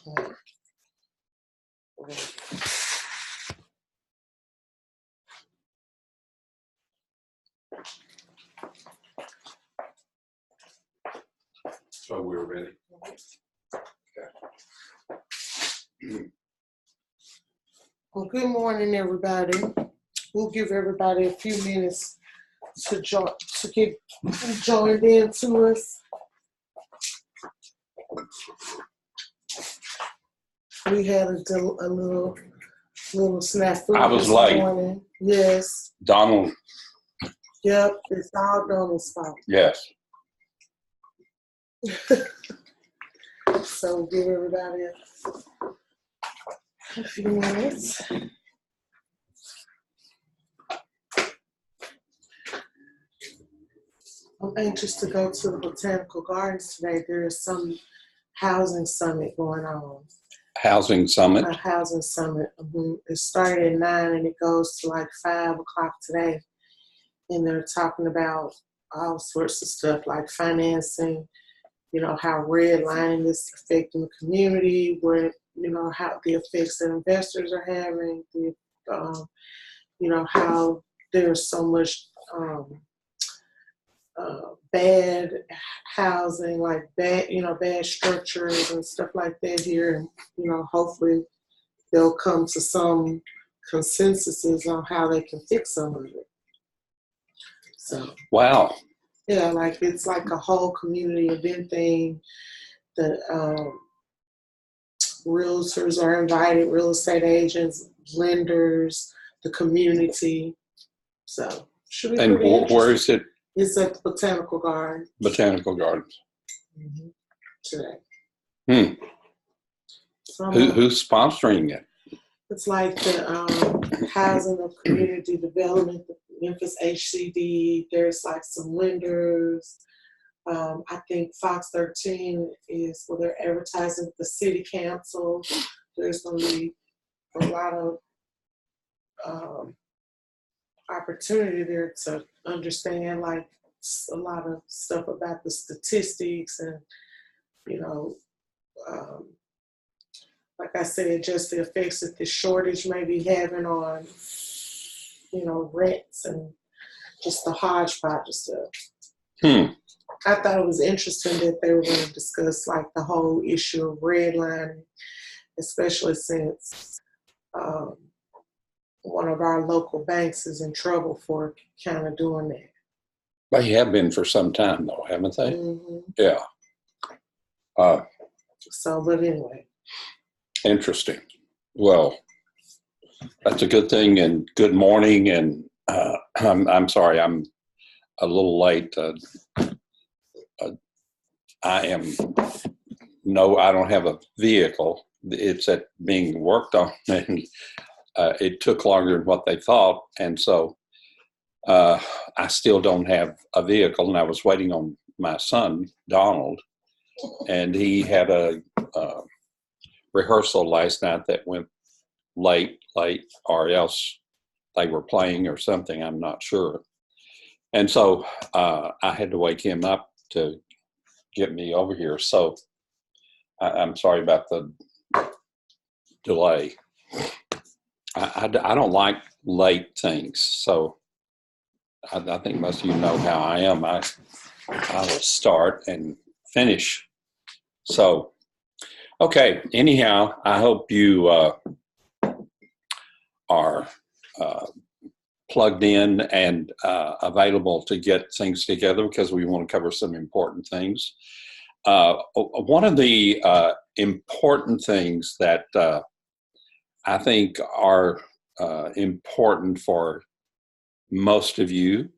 So we're ready. Okay. Well, good morning, everybody. We'll give everybody a few minutes to get joined in to us. We had a little snafu. I was this late. morning. Yes. Donald. Yep, it's all Donald's fault. Yes. So give everybody a few minutes. I'm anxious to go to the Botanical Gardens today. There is some housing summit going on. Housing summit. A housing summit. It started at 9 and it goes to like 5 o'clock today. And they're talking about all sorts of stuff like financing, how redlining is affecting the community, how the effects that investors are having, how there's so much bad housing, like bad structures and stuff like that here. And, hopefully they'll come to some consensuses on how they can fix some of it. So. Wow. Yeah, it's like a whole community event thing. The realtors are invited, real estate agents, lenders, the community. So should be and pretty interesting. Where is it? It's at the Botanical Garden. Botanical Gardens. Today. So Who's sponsoring it? It's like the Housing and Community Development, the Memphis HCD. There's like some lenders. I think Fox 13 is where they're advertising the city council. There's going to be a lot of opportunity there to understand like a lot of stuff about the statistics and, like I said, just the effects that the shortage may be having on, rents and just the hodgepodge of stuff. I thought it was interesting that they were going to discuss like the whole issue of redlining, especially since one of our local banks is in trouble for kind of doing that. They have been for some time though, haven't they? Mm-hmm. Yeah. But anyway. Interesting. Well, that's a good thing, and good morning. And I'm sorry, I'm a little late. I don't have a vehicle. It's being worked on, and it took longer than what they thought, and so I still don't have a vehicle. And I was waiting on my son, Donald, and he had a rehearsal last night that went late, or else they were playing or something. I'm not sure. And so I had to wake him up to get me over here. So I'm sorry about the delay. I don't like late things. So I think most of you know how I am. I will start and finish. So, okay. Anyhow, I hope you are plugged in and available to get things together, because we want to cover some important things. One of the important things that I think are important for most of you,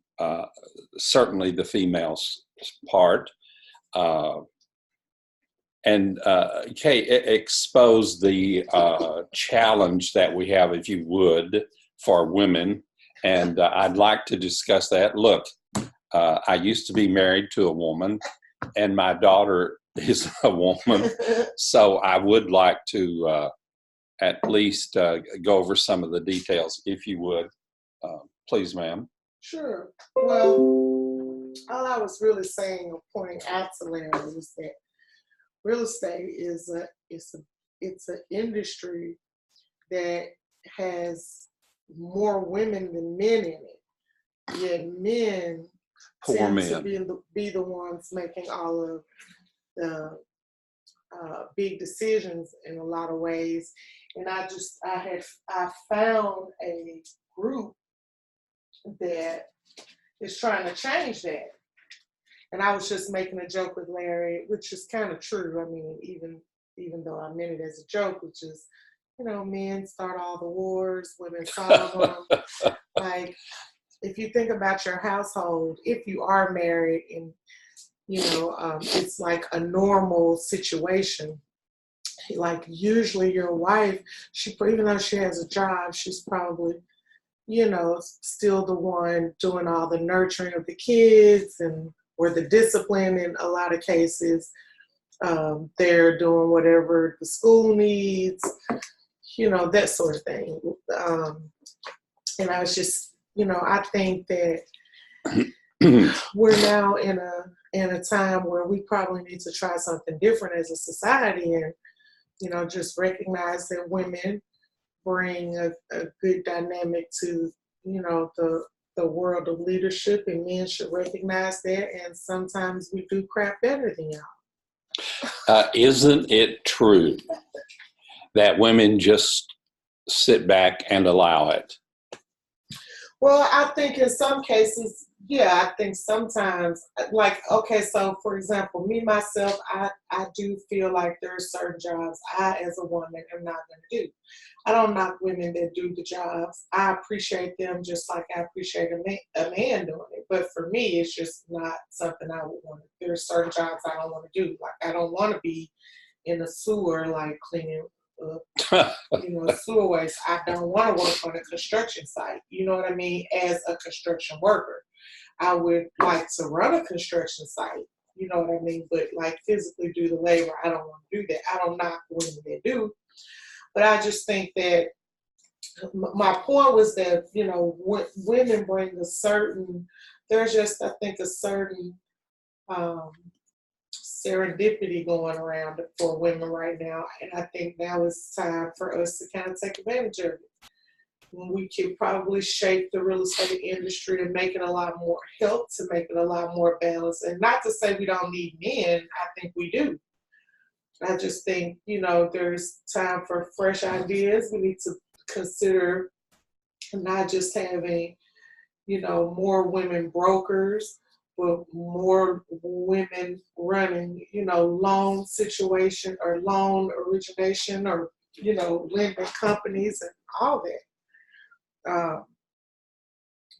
certainly the females part, and Kay, expose the challenge that we have, if you would, for women. And I'd like to discuss that. Look, I used to be married to a woman, and my daughter is a woman. So I would like to at least go over some of the details, if you would. Please, ma'am. Sure. Well, all I was really saying or pointing out to Larry was that real estate is a it's an industry that has more women than men in it. Yet men Poor tend to men. be the ones making all of the big decisions in a lot of ways. And I found a group that is trying to change that. And I was just making a joke with Larry, which is kind of true. I mean, even though I meant it as a joke, which is, men start all the wars, women solve them. Like, if you think about your household, if you are married and, it's like a normal situation, like usually your wife, even though she has a job, she's probably, still the one doing all the nurturing of the kids and or the discipline in a lot of cases. They're doing whatever the school needs, that sort of thing. And I was just, I think that we're now in a time where we probably need to try something different as a society, and just recognize that women bring a good dynamic to the world of leadership, and men should recognize that. And sometimes we do crap better than y'all. Isn't it true that women just sit back and allow it? Well, I think in some cases, yeah, I think sometimes, like, okay, so for example, me, myself, I do feel like there are certain jobs I, as a woman, am not going to do. I don't knock women that do the jobs. I appreciate them just like I appreciate a man doing it. But for me, it's just not something I would want to. There are certain jobs I don't want to do. Like, I don't want to be in a sewer, like cleaning sewer waste. I don't want to work on a construction site. You know what I mean? As a construction worker, I would like to run a construction site. You know what I mean? But like physically do the labor, I don't want to do that. I don't knock women that do, but I just think that my point was that women bring a certain. There's just, I think, a certain serendipity going around for women right now, and I think now is time for us to kind of take advantage of it. We could probably shape the real estate industry to make it a lot more help, to make it a lot more balanced. And not to say we don't need men, I think we do. I just think, there's time for fresh ideas. We need to consider not just having, more women brokers, but more women running, loan situation or loan origination or, lending companies and all that.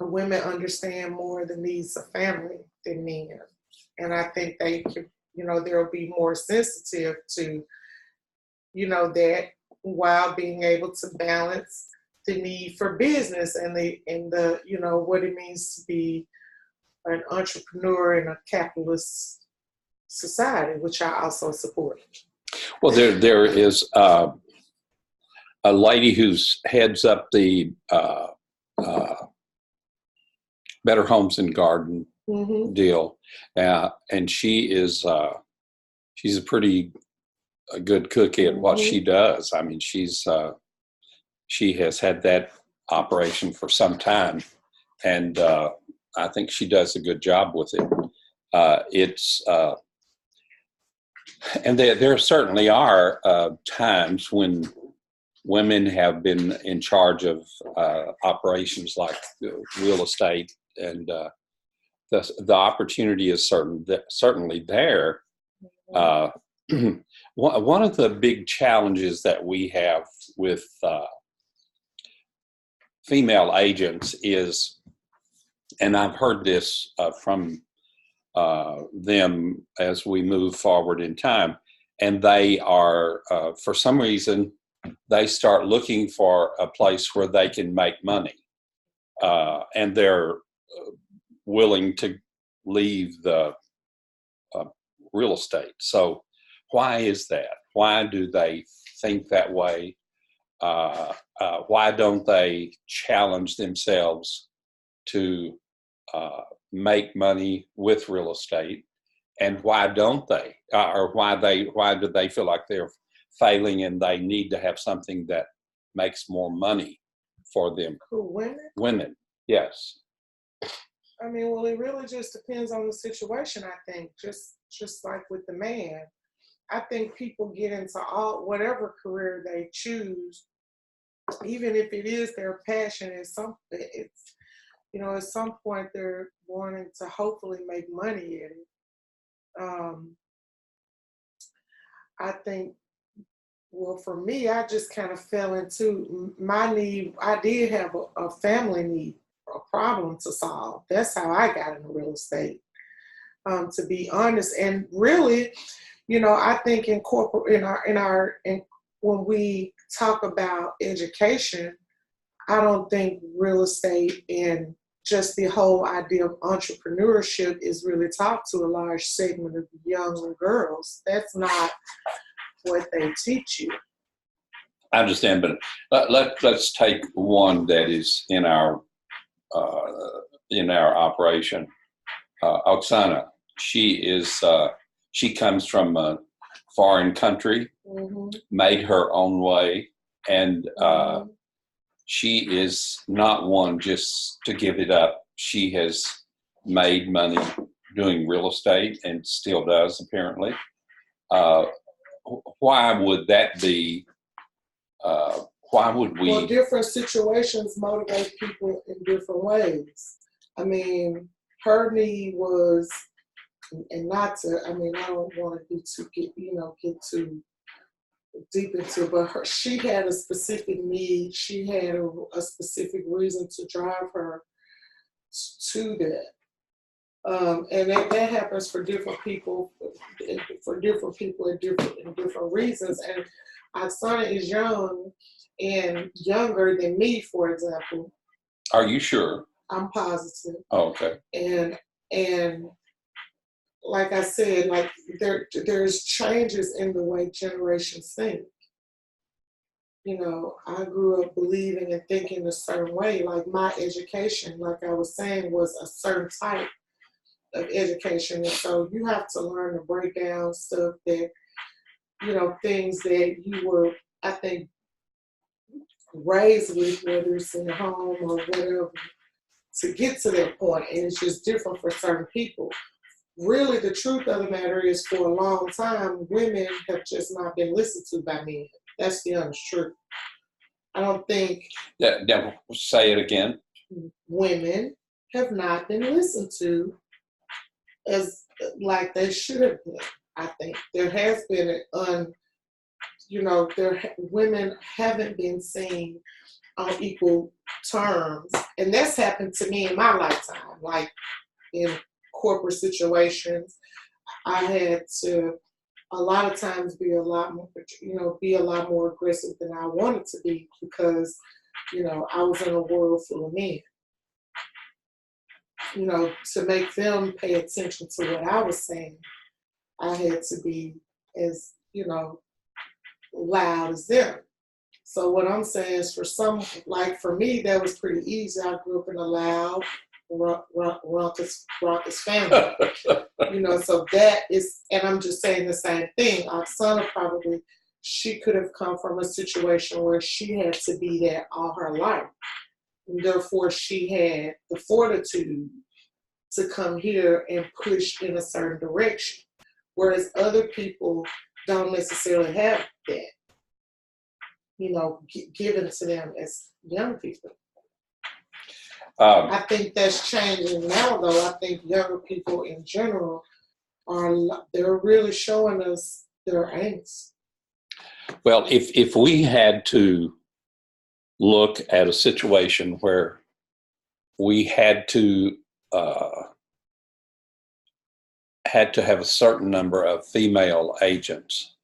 Women understand more the needs of family than men. And I think they could, they'll be more sensitive to, that, while being able to balance the need for business and the what it means to be an entrepreneur in a capitalist society, which I also support. Well, there is a lady who's heads up the Better Homes and Garden deal, and she's a pretty good cookie at what she does. I mean, she has had that operation for some time, and I think she does a good job with it. And there certainly are times when women have been in charge of operations like real estate, and the opportunity is certainly there. One of the big challenges that we have with female agents is, and I've heard this from them as we move forward in time, and they are, for some reason, they start looking for a place where they can make money, and they're willing to leave the real estate. So why is that? Why do they think that way? Why don't they challenge themselves to make money with real estate? And why don't they? Or why do they feel like they're failing and they need to have something that makes more money for them. Who, women? Women, yes. I mean, well, it really just depends on the situation, I think, just like with the man. I think people get into whatever career they choose, even if it is their passion, at some point they're wanting to hopefully make money in it. I think, well, for me, I just kind of fell into my need. I did have a family need, a problem to solve. That's how I got into real estate, to be honest. And really, I think when we talk about education, I don't think real estate and just the whole idea of entrepreneurship is really taught to a large segment of young girls. That's not what they teach you. I understand, but let's take one that is in our operation. Oksana, she comes from a foreign country, made her own way, and she is not one just to give it up. She has made money doing real estate and still does, apparently. Why would that be? Why would we? Well, different situations motivate people in different ways. I mean, her need was, and not to, I mean, I don't want to get too deep into it, but she had a specific need. She had a specific reason to drive her to that. And that happens for different people, in different reasons. And Oksana is young and younger than me, for example. Are you sure? I'm positive. Oh, okay. And like I said, like there's changes in the way generations think. I grew up believing and thinking a certain way. Like my education, like I was saying, was a certain type of education. And so you have to learn to break down stuff that, things that you were, I think, raised with, whether it's in the home or whatever, to get to that point. And it's just different for certain people. Really, the truth of the matter is, for a long time, women have just not been listened to by men. That's the honest truth. I don't think say it again. Women have not been listened to as like they should have been. I think there has been women haven't been seen on equal terms, and that's happened to me in my lifetime. Like in corporate situations, I had to a lot of times be a lot more aggressive than I wanted to be, because I was in a world full of men. To make them pay attention to what I was saying, I had to be as loud as them. So what I'm saying is, for me, that was pretty easy. I grew up in a loud, raucous family. So that is, and I'm just saying the same thing. Oksana probably, she could have come from a situation where she had to be that all her life. And therefore, she had the fortitude to come here and push in a certain direction. Whereas other people don't necessarily have that, given to them as young people. I think that's changing now, though. I think younger people in general they're really showing us their angst. Well, if we had to look at a situation where we had to have a certain number of female agents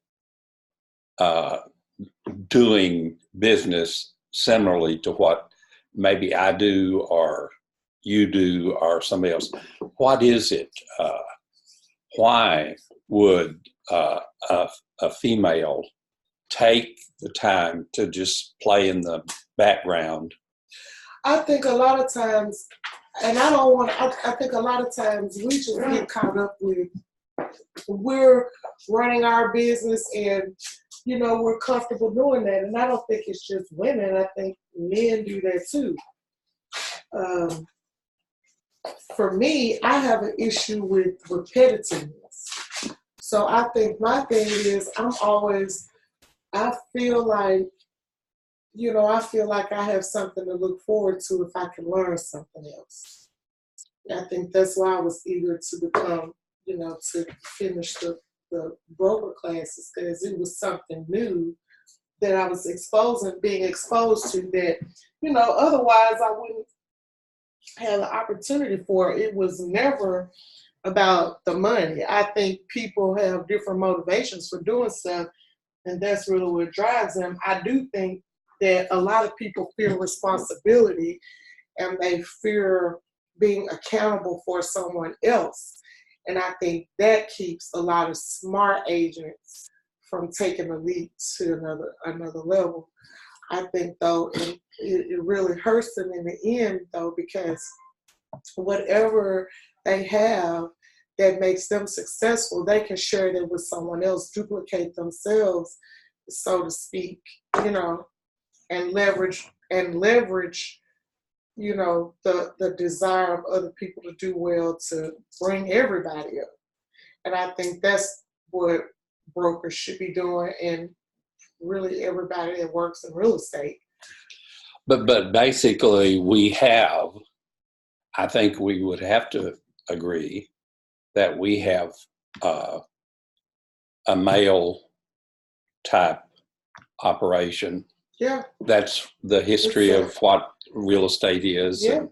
doing business similarly to what maybe I do or you do or somebody else, what is it? Why would a female take the time to just play in the background? I think a lot of times, and I think a lot of times we just get caught up with, we're running our business and we're comfortable doing that. And I don't think it's just women. I think men do that too. Um, for me, I have an issue with repetitiveness. So I think my thing is I feel like, I have something to look forward to if I can learn something else. I think that's why I was eager to become, to finish the broker classes, because it was something new that I was being exposed to that, otherwise I wouldn't have the opportunity for. It was never about the money. I think people have different motivations for doing stuff, and that's really what drives them. I do think that a lot of people fear responsibility and they fear being accountable for someone else. And I think that keeps a lot of smart agents from taking a leap to another level. I think, though, it really hurts them in the end, though, because whatever they have that makes them successful, they can share that with someone else, duplicate themselves, so to speak, and leverage, the desire of other people to do well to bring everybody up. And I think that's what brokers should be doing, and really everybody that works in real estate. But basically I think we would have to agree that we have a male type operation. Yeah. That's the history of what real estate is and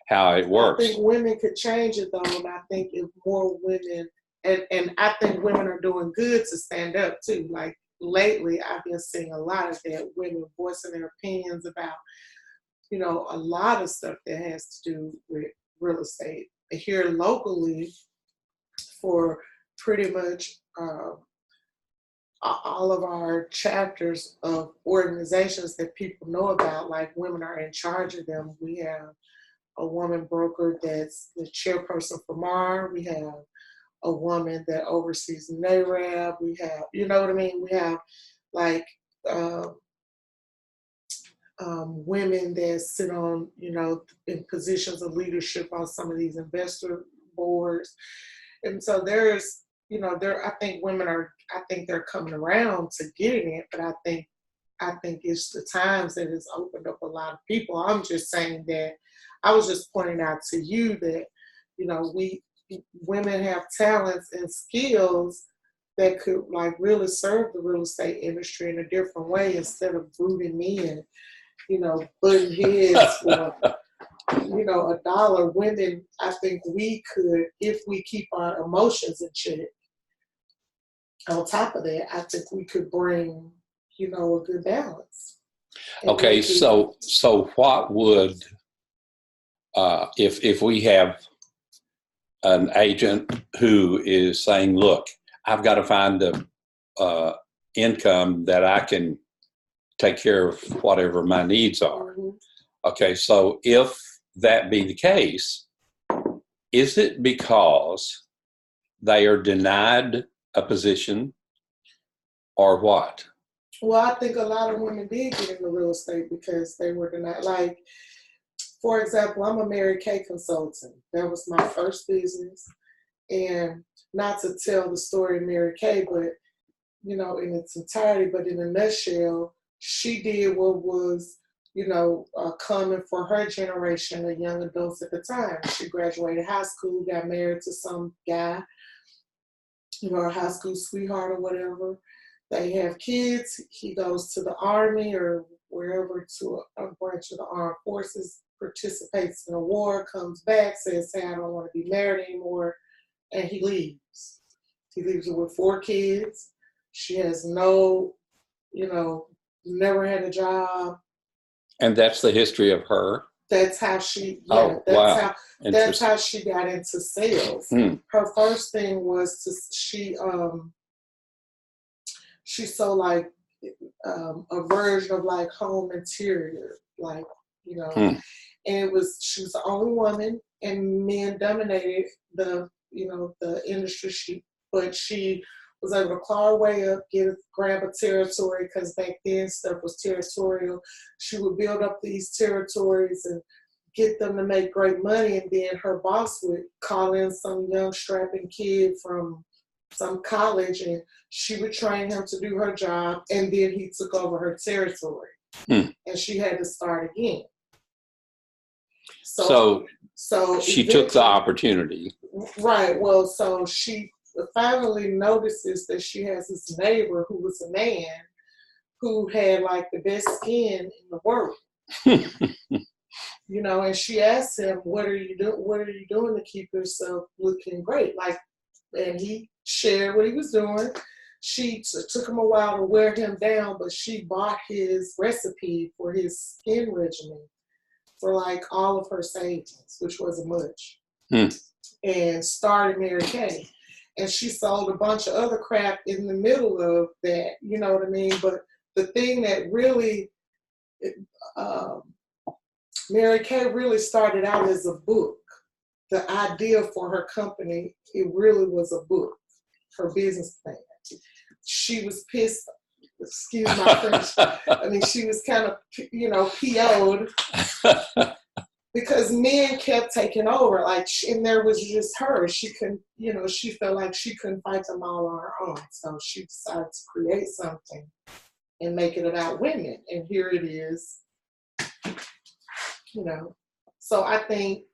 how it works. I think women could change it, though, and I think if more women, and I think women are doing good to stand up too. Like lately, I've been seeing a lot of that, women voicing their opinions about, a lot of stuff that has to do with real estate. Here locally, for pretty much all of our chapters of organizations that people know about, like women are in charge of them. We have a woman broker that's the chairperson for MAR. We have a woman that oversees NARAB. We have, you know what I mean? We have like women that sit on, in positions of leadership on some of these investor boards. And so there's, I think they're coming around to getting it, but I think it's the times that it's opened up a lot of people. I'm just saying that I was just pointing out to you that, women have talents and skills that could like really serve the real estate industry in a different way, instead of brooding men, butting heads for, $1. Women, I think we could, if we keep our emotions in check. On top of that, I think we could bring, a good balance. Okay, so what would, if we have an agent who is saying, look, I've got to find the income that I can take care of whatever my needs are. Mm-hmm. Okay, so if that be the case, is it because they are denied a position or what? Well, I think a lot of women did get into real estate because they were denied. Like, for example, I'm a Mary Kay consultant. That was my first business. And not to tell the story of Mary Kay, but, in its entirety, but in a nutshell, she did what was, common for her generation of young adults at the time. She graduated high school, got married to some guy, a high school sweetheart or whatever. They have kids. He goes to the Army or wherever, to a branch of the armed forces, participates in a war, comes back, says, hey, I don't want to be married anymore, and he leaves. He leaves her with 4 kids. She has no, never had a job. And that's the history of her? That's how she, that's how she got into sales. Her first thing was she sold like a version of like home interior, like, and she was the only woman, and men dominated the industry. But she was able to claw her way up, grab a territory, because back then stuff was territorial. She would build up these territories and get them to make great money, and then her boss would call in some young strapping kid from some college, and she would train him to do her job, and then he took over her territory, and she had to start again. So she took the opportunity. Right. Well, so she finally notices that she has this neighbor who was a man who had like the best skin in the world. You know, and she asked him, "What are you doing? What are you doing to keep yourself looking great?" Like, and he shared what he was doing. Took him a while to wear him down, but she bought his recipe for his skin regimen for like all of her savings, which wasn't much, and started Mary Kay. And she sold a bunch of other crap in the middle of that, you know what I mean? But the thing that really, Mary Kay really started out as a book. The idea for her company, it really was a book, her business plan. She was pissed, excuse my French, I mean, she was kind of, you know, PO'd because men kept taking over, like, and there was just her. She couldn't, you know, she felt like she couldn't fight them all on her own. So she decided to create something and make it about women. And here it is, you know. So I think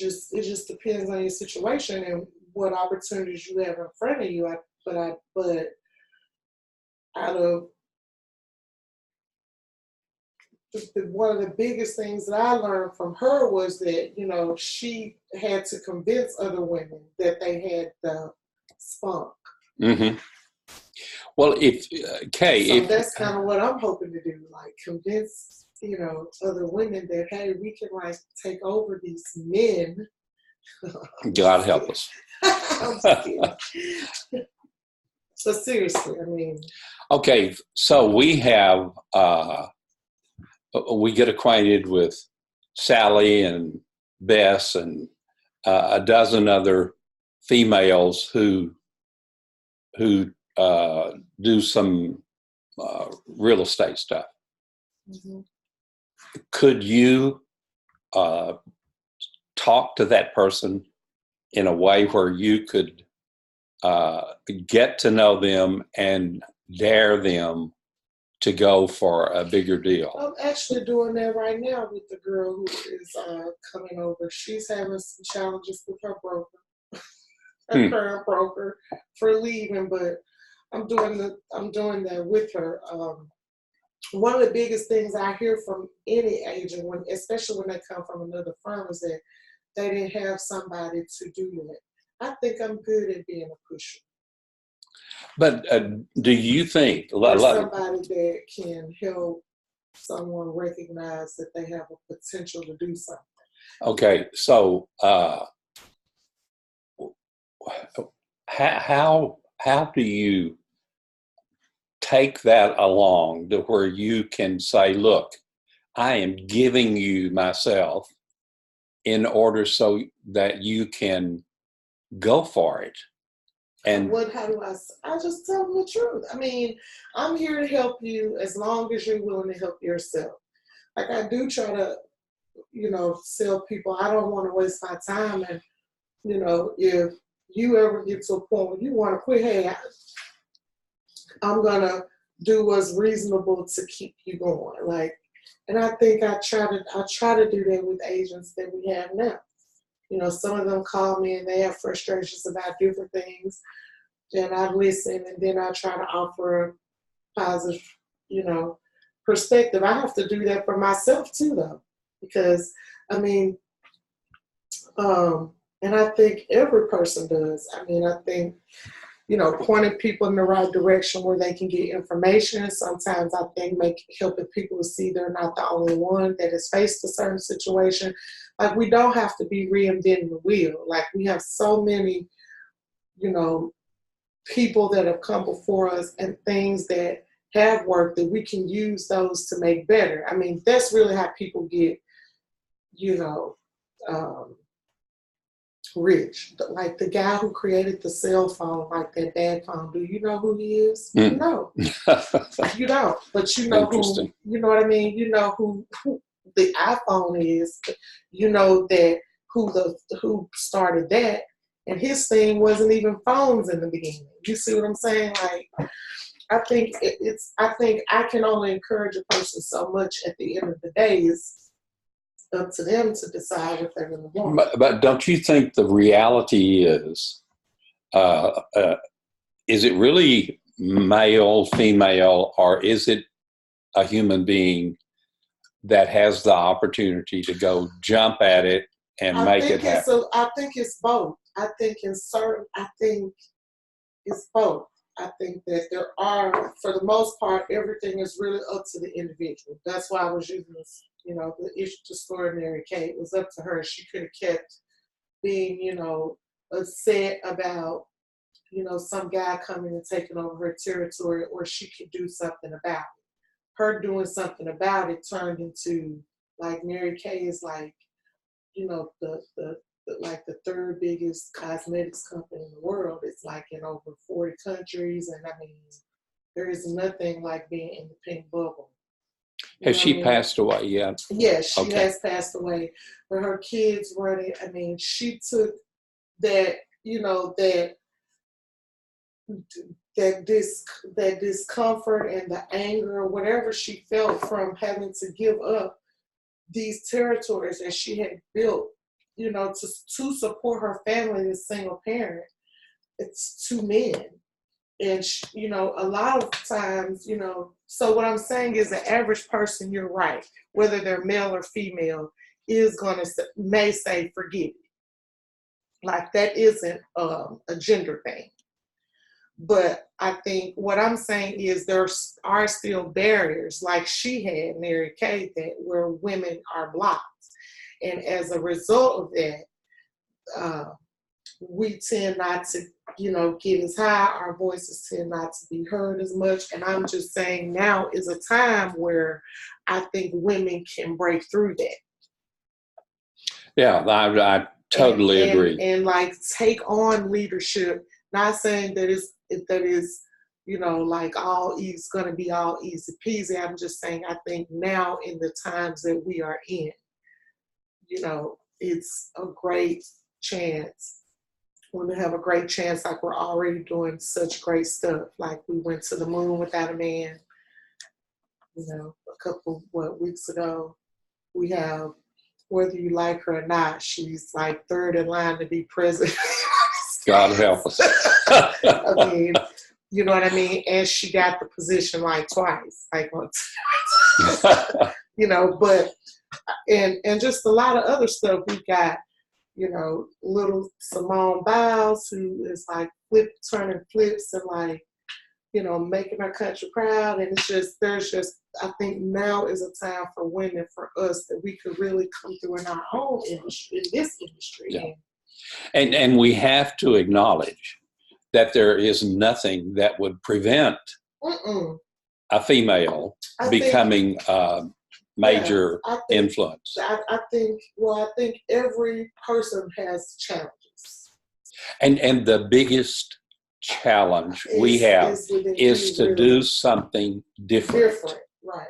it just depends on your situation and what opportunities you have in front of you. But out of one of the biggest things that I learned from her was that, you know, she had to convince other women that they had the spunk. Mm-hmm. Well, that's kind of what I'm hoping to do, like convince, you know, other women that, hey, we can like take over these men. God help us. I'm just kidding. But seriously, I mean. Okay, so we get acquainted with Sally and Bess and a dozen other females who do some real estate stuff. Mm-hmm. Could you talk to that person in a way where you could get to know them and dare them to go for a bigger deal? I'm actually doing that right now with the girl who is coming over. She's having some challenges with her broker, her current broker, for leaving, but I'm doing that with her. One of the biggest things I hear from any agent, especially when they come from another firm, is that they didn't have somebody to do that. I think I'm good at being a pusher. But do you think there's somebody that can help someone recognize that they have a potential to do something? Okay, so how do you take that along to where you can say, look, I am giving you myself in order so that you can go for it? And how do I just tell them the truth. I mean, I'm here to help you as long as you're willing to help yourself. Like, I do try to, you know, sell people. I don't want to waste my time. And, you know, if you ever get to a point where you want to quit, hey, I'm going to do what's reasonable to keep you going. Like, and I think I try to do that with agents that we have now. You know, some of them call me and they have frustrations about different things. Then I listen, and then I try to offer a positive, you know, perspective. I have to do that for myself too, though, because I mean, and I think every person does. I mean, I think, you know, pointing people in the right direction where they can get information. Sometimes I think helping people to see they're not the only one that has faced a certain situation. Like, we don't have to be reinventing the wheel. Like, we have so many, you know, people that have come before us and things that have worked that we can use those to make better. I mean, that's really how people get, you know, rich. Like the guy who created the cell phone, like that bag phone. Do you know who he is? Mm. No, you don't. But you know who. Interesting. You know what I mean. You know who the iPhone is. You know that who started that, and his thing wasn't even phones in the beginning. You see what I'm saying? Like, I think I think I can only encourage a person so much. At the end of the day, it's up to them to decide what they're going to want. But don't you think the reality uh, uh, is it really male, female, or is it a human being that has the opportunity to go jump at it and make it happen? I think it's both. I think it's both. I think that there are, for the most part, everything is really up to the individual. That's why I was using this, the issue to story Mary Kay. It was up to her. She could have kept being, upset about, some guy coming and taking over her territory, or she could do something about it. Her doing something about it turned into, like, Mary Kay is like, like the third biggest cosmetics company in the world. It's like in over 40 countries, and I mean, there is nothing like being in the pink bubble. Has she passed away yet? Yes, she has passed away. But her kids running, I mean, she took that, that discomfort and the anger or whatever she felt from having to give up these territories that she had built, to support her family as single parent. It's two men. And, a lot of times, so what I'm saying is the average person, you're right, whether they're male or female, is going to may say, forgive me. Like, that isn't a gender thing. But I think what I'm saying is there are still barriers, like she had, Mary Kay, that where women are blocked. And as a result of that, we tend not to, get as high. Our voices tend not to be heard as much. And I'm just saying now is a time where I think women can break through that. Yeah, I totally agree. And like take on leadership. Not saying that is like all it's going to be all easy peasy. I'm just saying I think now in the times that we are in, it's a great chance. We're going to have a great chance, like we're already doing such great stuff. Like we went to the moon without a man, a couple weeks ago. We have, whether you like her or not, she's like third in line to be president. God help us. I mean, you know what I mean? And she got the position like twice, like once, but, and just a lot of other stuff. We got, little Simone Biles, who is like turning flips and like, making our country proud. And I think now is a time for women, for us, that we could really come through in our own industry, in this industry. Yeah. And we have to acknowledge that there is nothing that would prevent a female becoming a major influence. I think every person has challenges. And the biggest challenge we have is to do something different. Right.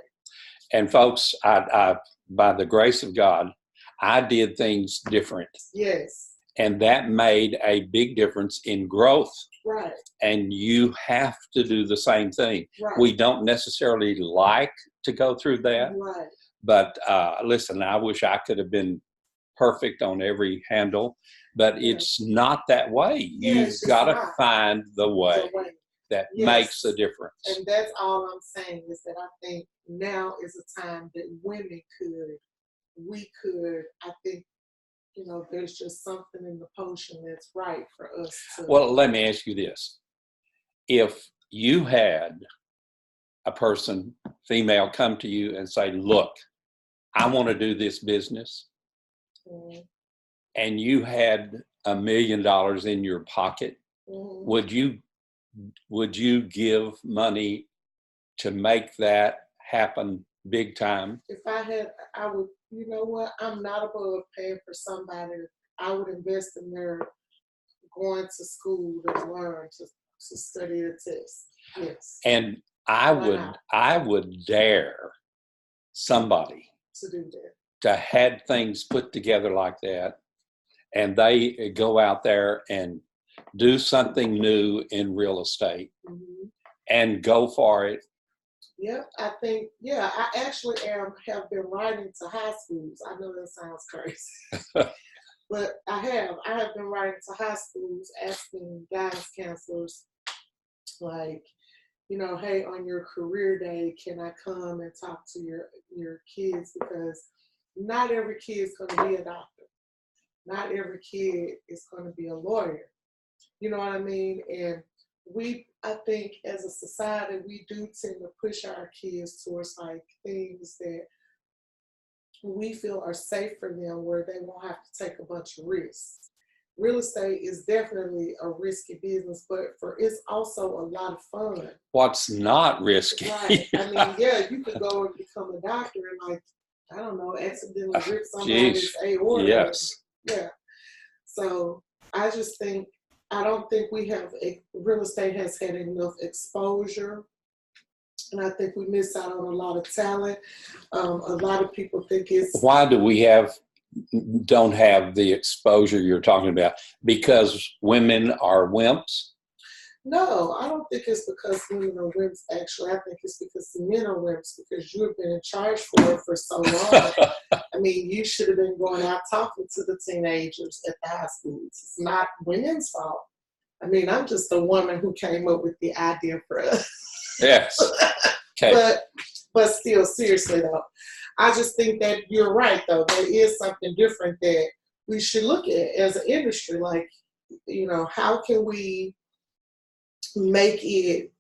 And folks, I by the grace of God, I did things different. Yes. And that made a big difference in growth. Right. And you have to do the same thing. Right. We don't necessarily like to go through that. Right. But listen, I wish I could have been perfect on every handle, but it's not that way. You've got to find the way that makes a difference. And that's all I'm saying, is that I think now is a time that women I think, there's just something in the potion that's right for us to. Well, let me ask you this. If you had a person, female, come to you and say, look, I want to do this business, and you had $1 million in your pocket, would you give money to make that happen big time? If I had, I would. You know what? I'm not above paying for somebody I would invest in their going to school to learn to study the test. Yes. And Why I would dare somebody to do that. to had things put together like that, and they go out there and do something new in real estate Mm-hmm. and go for it. Yep, I think, yeah, I actually have been writing to high schools. I know that sounds crazy, but I have been writing to high schools asking guidance counselors, like, you know, hey, on your career day, can I come and talk to your kids? Because not every kid is going to be a doctor. Not every kid is going to be a lawyer. You know what I mean? And I think as a society, we do tend to push our kids towards like things that we feel are safe for them, where they won't have to take a bunch of risks. Real estate is definitely a risky business, but it's also a lot of fun. What's not risky? Right. I mean, yeah, you could go and become a doctor and, like, I don't know, accidentally rip somebody's aorta. Yes. Yeah. So I just think, I don't think real estate has had enough exposure. And I think we miss out on a lot of talent. A lot of people think it's. Why do we don't have the exposure you're talking about? Because women are wimps? No, I don't think it's because women are wimps, actually. I think it's because the men are wimps, because you have been in charge for so long. I mean, you should have been going out talking to the teenagers at the high schools. It's not women's fault. I mean, I'm just a woman who came up with the idea for us. Yes. Okay. But still, seriously though, I just think that you're right though. There is something different that we should look at as an industry. Like, you know, how can we make it,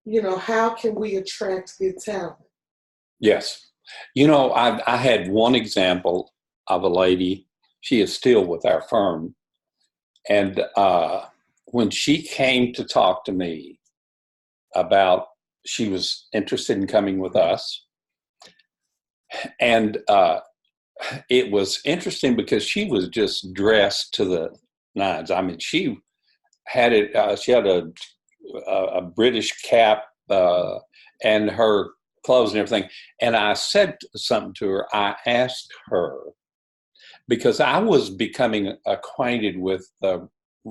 you know, how can we attract good talent? Yes. You know, I had one example of a lady. She is still with our firm. And when she came to talk to me about, she was interested in coming with us. And it was interesting because she was just dressed to the nines. I mean, she had a British cap and her clothes and everything. And I said something to her. I asked her, because I was becoming acquainted with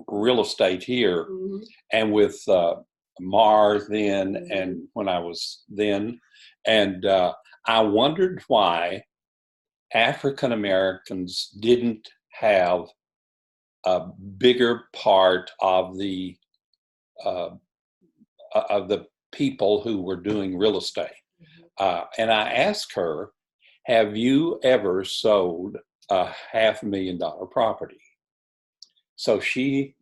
real estate here, Mm-hmm. and with Mar then, mm-hmm. and when I was then. And I wondered why African Americans didn't have a bigger part of the people who were doing real estate. And I asked her, have you ever sold a $500,000 property? So she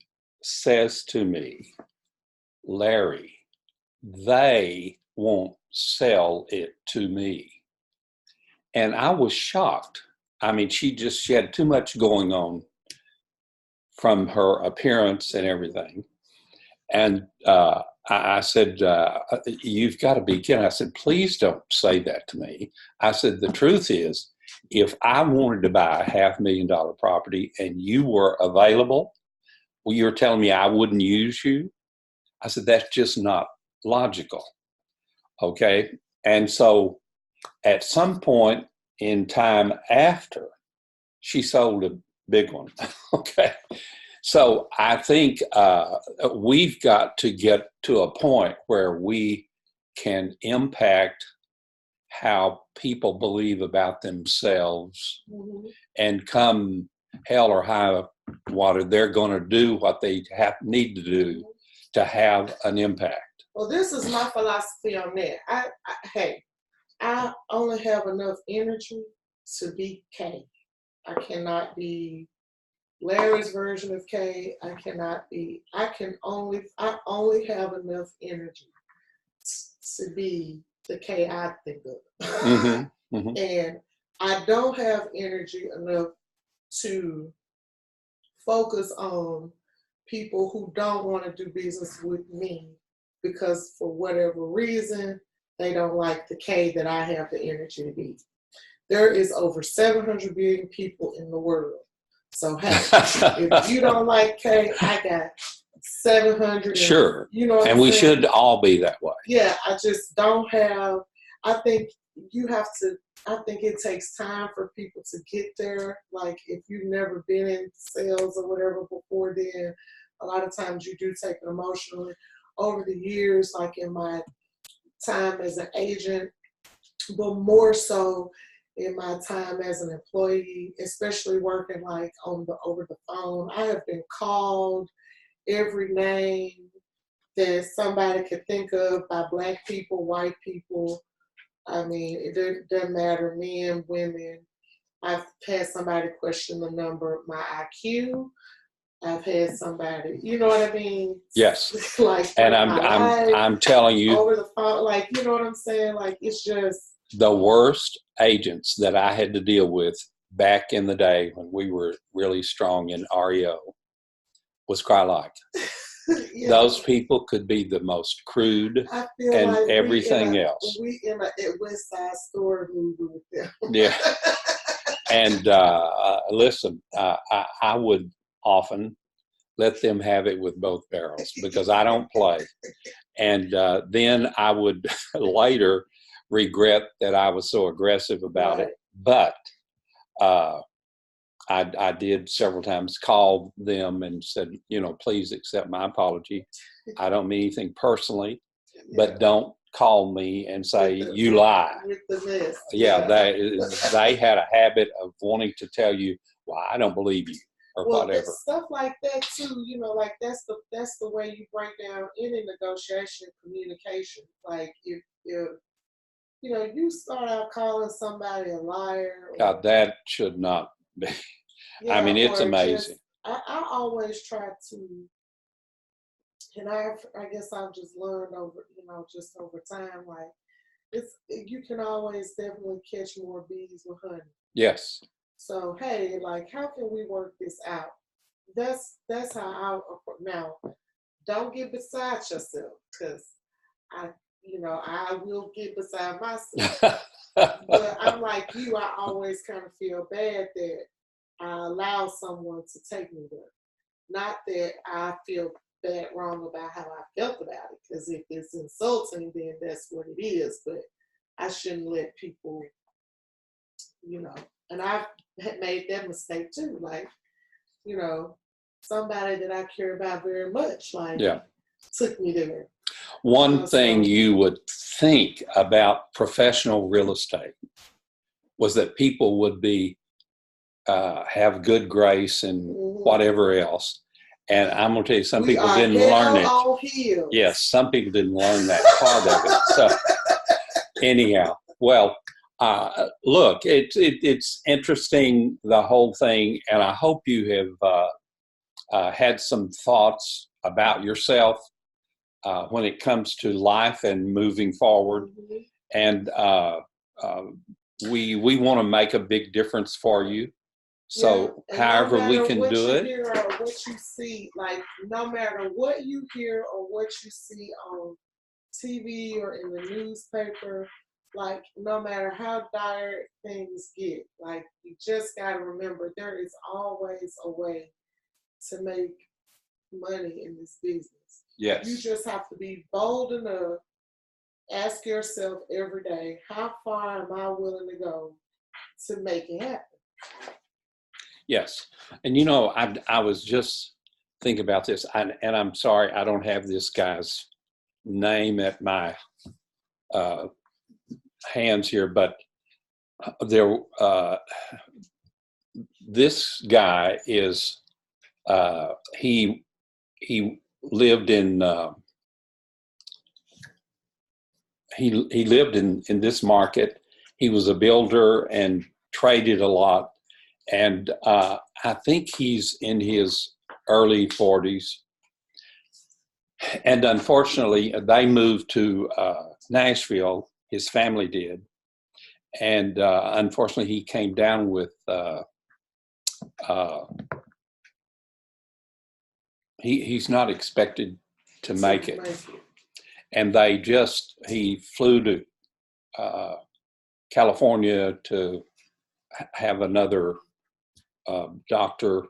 says to me, Larry, they won't sell it to me. And I was shocked. I mean, she had too much going on from her appearance and everything. And I said, you've got to be kidding. I said, please don't say that to me. I said, the truth is, if I wanted to buy a $500,000 property and you were available, well, you're telling me I wouldn't use you? I said, that's just not logical. Okay. And so at some point in time after, she sold a big one. Okay. So I think we've got to get to a point where we can impact how people believe about themselves, mm-hmm. and come hell or high water, they're going to do what they need to do, mm-hmm. to have an impact. Well, this is my philosophy on that. I only have enough energy to be Kay. I cannot be Larry's version of Kay. I only have enough energy to be the Kay I think of. Mm-hmm. Mm-hmm. And I don't have energy enough to focus on people who don't want to do business with me because for whatever reason, they don't like the Kay that I have the energy to be. There is over 700 billion people in the world. So hey, if you don't like cake, I got 700. Sure. You know what and I'm we saying? should all be that way. Yeah, I just don't have. I think you have to. I think it takes time for people to get there. Like if you've never been in sales or whatever before, then a lot of times you do take it emotionally. Over the years, like in my time as an agent, but more so in my time as an employee, especially working like on the over the phone, I have been called every name that somebody could think of by Black people, white people. I mean, it doesn't matter, men, women. I've had somebody question the number, my IQ. I've had somebody, you know what I mean? Yes. Like, And I'm I'm telling you, over the phone, like, you know what I'm saying? Like, it's just the worst agents that I had to deal with back in the day when we were really strong in REO was Crylight. yeah. Those people could be the most crude I feel and like everything else. We in a West Side Story movie with them. Yeah. And listen, I would often let them have it with both barrels because I don't play. And then I would later regret that I was so aggressive about Right. it. But I did several times call them and said, please accept my apology. I don't mean anything personally, but don't call me and say you lie. With the mess. Yeah, they had a habit of wanting to tell you, well, I don't believe you or whatever. Stuff like that too, like that's the way you break down any negotiation communication. Like if you start out calling somebody a liar. God, that should not be. Yeah, I mean, it's amazing. I always try to, and I guess I've just learned over, just over time, like you can always definitely catch more bees with honey. Yes. So hey, like how can we work this out? That's how now. Don't get beside yourself, because I will get beside myself. But I'm like you. I always kind of feel bad that I allow someone to take me there. Not that I feel bad wrong about how I felt about it, because if it's insulting, then that's what it is. But I shouldn't let people, and I've made that mistake too. Like, somebody that I care about very much, like, took me there. One thing you would think about professional real estate was that people would be have good grace and whatever else. And I'm going to tell you, some people didn't learn it. Yes, some people didn't learn that part of it. So anyhow, well, look, it's interesting, the whole thing, and I hope you have had some thoughts about yourself when it comes to life and moving forward. And we want to make a big difference for you. So however we can do it. Hear or what you see, like no matter what you hear or what you see on TV or in the newspaper, like no matter how dire things get, like you just got to remember there is always a way to make money in this business. Yes. You just have to be bold enough. Ask yourself every day, how far am I willing to go to make it happen? Yes. And I was just thinking about this, and I'm sorry I don't have this guy's name at my hands here, but this guy is he lived in he lived in this market. He was a builder and traded a lot. And I think he's in his early 40s. And unfortunately, they moved to Nashville. His family did. And unfortunately, he came down with, he's not expected to make it. And he flew to California to have another doctor,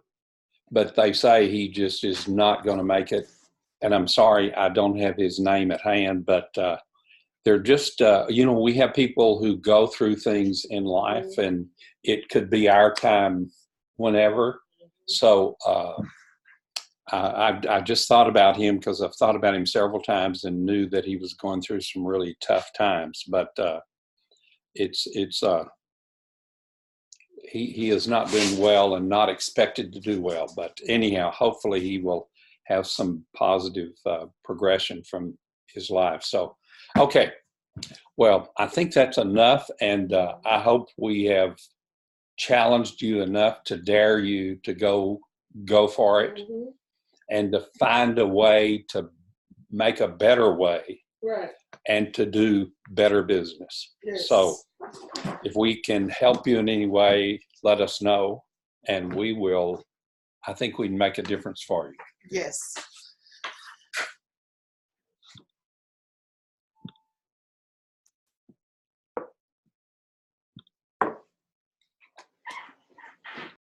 but they say he just is not going to make it. And I'm sorry, I don't have his name at hand, but they're just, we have people who go through things in life, and it could be our time whenever. So I just thought about him because I've thought about him several times and knew that he was going through some really tough times. But he has not been well and not expected to do well. But anyhow, hopefully he will have some positive progression from his life. So, okay. Well, I think that's enough. And I hope we have challenged you enough to dare you to go for it and to find a way to make a better way. Right. And to do better business. Yes. So if we can help you in any way, let us know, and we will, I think we'd make a difference for you. Yes.